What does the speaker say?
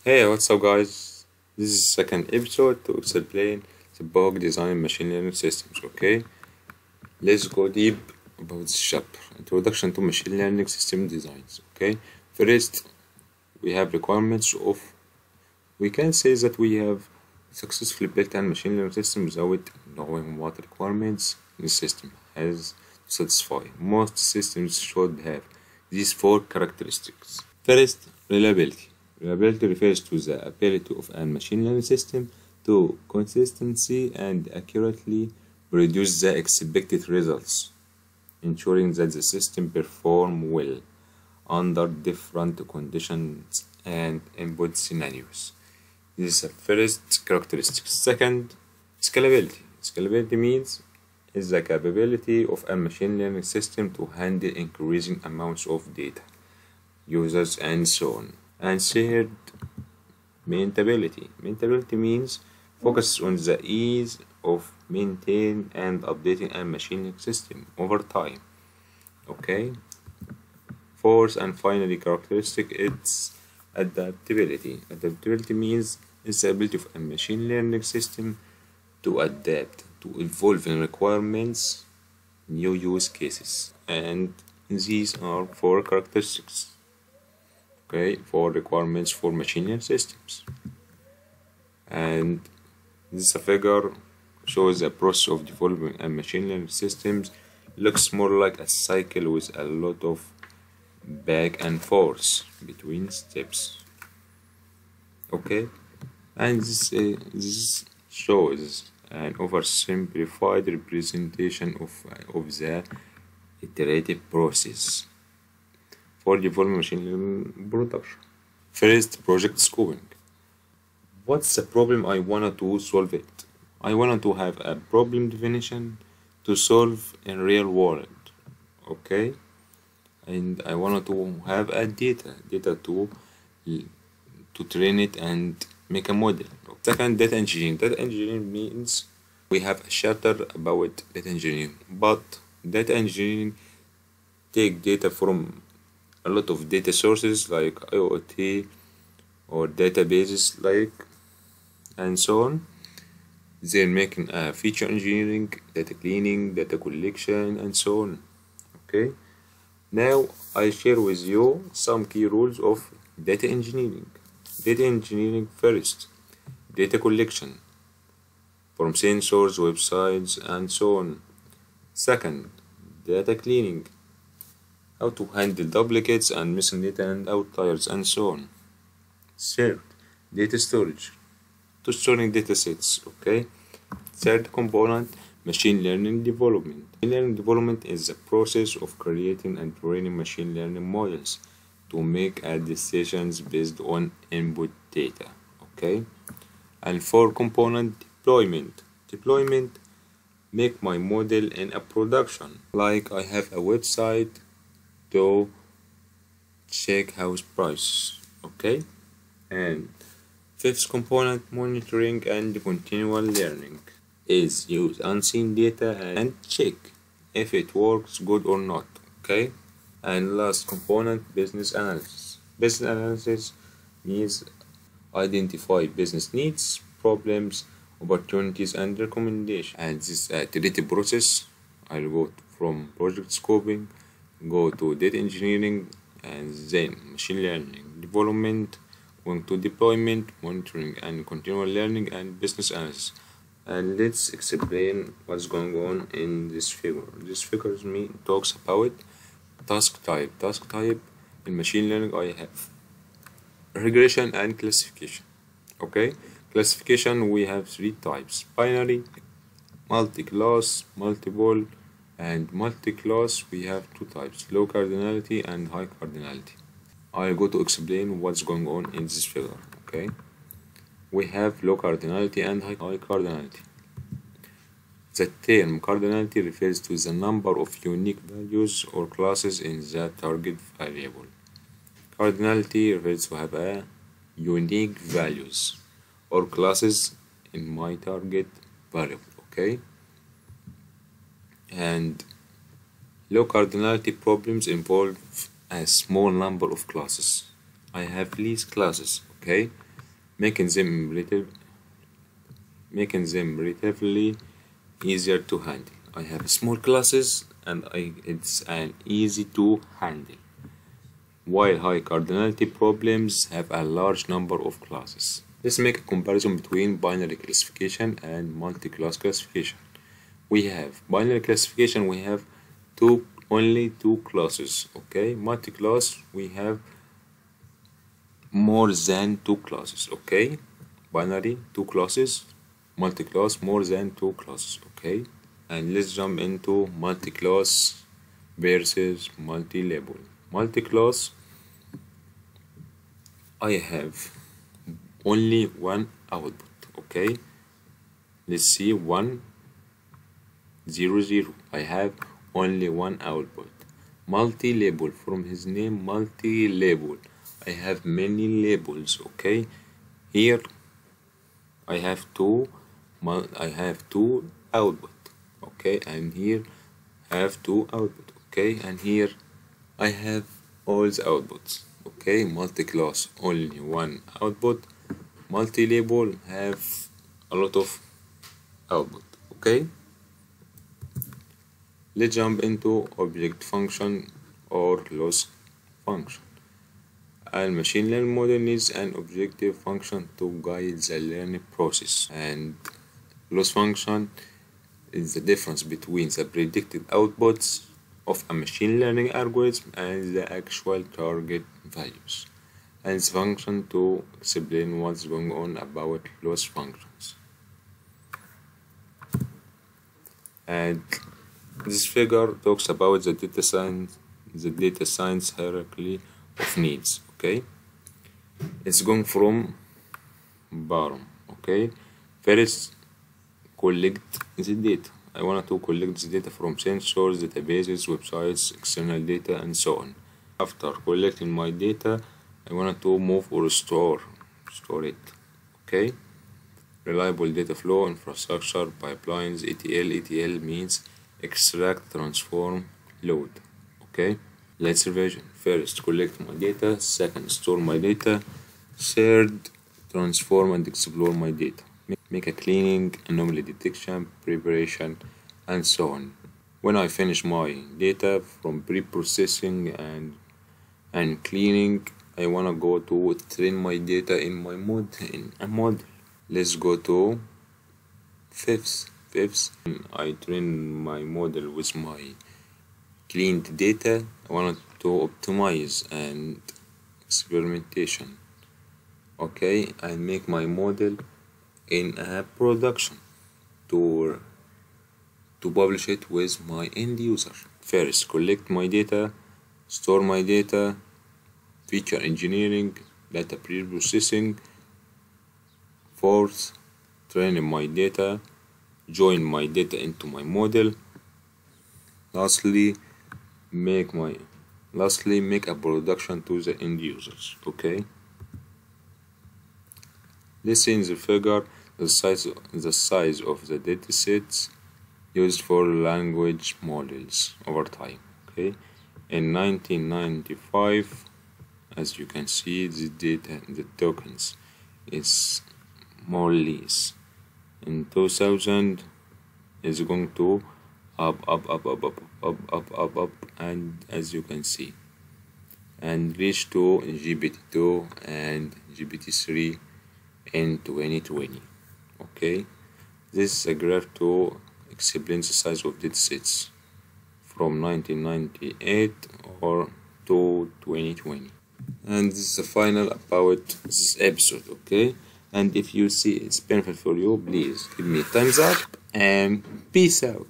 Hey, what's up guys? This is the second episode to explain the bug design machine learning systems, okay? Let's go deep about this chapter. Introduction to machine learning system designs, okay? First, we have requirements of, we can say that we have successfully built a machine learning system without knowing what requirements the system has to satisfy. Most systems should have these four characteristics. First, reliability. Reliability refers to the ability of a machine learning system to consistently and accurately produce the expected results, ensuring that the system performs well under different conditions and input scenarios. This is the first characteristic. Second, scalability. Scalability means is the capability of a machine learning system to handle increasing amounts of data, users, and so on. And third, maintainability. Maintainability means focus on the ease of maintaining and updating a machine learning system over time. Okay. Fourth and finally characteristic, it's adaptability. Adaptability means it's the ability of a machine learning system to adapt to evolving requirements, new use cases, and these are four characteristics. Okay, for requirements for machine learning systems. And this figure shows the process of developing a machine learning systems. Looks more like a cycle with a lot of back and forth between steps. Okay, and this shows an oversimplified representation of the iterative process for developing machine learning production. First, project scoping. What's the problem I wanted to solve it? I wanted to have a problem definition to solve in real world, okay? And I wanted to have a data to train it and make a model. Second, data engineering. Data engineering means we have a chapter about data engineering, but data engineering take data from a lot of data sources like IoT or databases like and so on. They're making feature engineering, data cleaning, data collection, and so on. Okay. Now I share with you some key rules of data engineering. Data engineering first, data collection from sensors, websites, and so on. Second, data cleaning, how to handle duplicates and missing data and outliers and so on. Third, data storage, to storing data sets, okay? Third component, machine learning development. Machine learning development is the process of creating and training machine learning models to make decisions based on input data, okay? And fourth component, deployment. Deployment, make my model in a production. Like I have a website to check house prices, okay? And fifth component, monitoring and continual learning, is use unseen data and check if it works good or not, okay? And last component, business analysis. Business analysis means identify business needs, problems, opportunities, and recommendations. And this iterative process, I'll go from project scoping, go to data engineering, and then machine learning development, going to deployment, monitoring, and continual learning, and business analysis. And let's explain what's going on in this figure. This figure talks about task type. Task type in machine learning, I have regression and classification. Okay, classification, we have three types: binary, multi-class, multiple, and multi-class. We have two types: low cardinality and high cardinality. I'll go to explain what's going on in this figure. Okay, we have low cardinality and high cardinality. The term cardinality refers to the number of unique values or classes in the target variable. Cardinality refers to have a unique values or classes in my target variable, okay? And low cardinality problems involve a small number of classes. I have least classes, okay? making them relatively easier to handle. I have small classes and it's an easy to handle, while high cardinality problems have a large number of classes. Let's make a comparison between binary classification and multi-class classification. We have binary classification, we have only two classes, okay? Multi-class, we have more than two classes, okay? Binary, two classes, multi-class, more than two classes, okay? And let's jump into multi-class versus multi-label. Multi-class, I have only one output, okay? Let's see, 1 0 0. I have only one output. Multi-label, from his name, multi-label. I have many labels, okay? Here I have two output, okay? And here I have two output, okay? And here I have all the outputs, okay? Multi-class, only one output. Multi-label have a lot of output, okay? Let's jump into object function or loss function. A machine learning model needs an objective function to guide the learning process, and loss function is the difference between the predicted outputs of a machine learning algorithm and the actual target values, and it's function to explain what's going on about loss functions. And this figure talks about the data science hierarchy of needs, okay? It's going from bottom, okay? First, collect the data. I want to collect the data from sensors, databases, websites, external data, and so on. After collecting my data, I want to move or store it, okay? Reliable data flow, infrastructure, pipelines, ETL means extract, transform, load, okay? Let's revision. First, collect my data. Second, store my data. Third, transform and explore my data. Make a cleaning, anomaly detection, preparation, and so on. When I finish my data from pre-processing and cleaning, I wanna go to train my data in a model. Let's go to fifth. I train my model with my cleaned data. I wanted to optimize and experimentation, okay? I make my model in a production to publish it with my end user. First, collect my data, store my data, feature engineering, data pre-processing. Fourth, training my data, join my data into my model. Lastly, make a production to the end users, okay? Let's see in the figure the size of the datasets used for language models over time, okay? In 1995, as you can see, the tokens is more or less. In 2000 is going to up, and as you can see, and reach to GPT-2 and GPT-3 in 2020, okay? This is a graph to explain the size of datasets from 1998 or to 2020. And this is the final about this episode, okay? And if you see it's painful for you, please give me a thumbs up and peace out.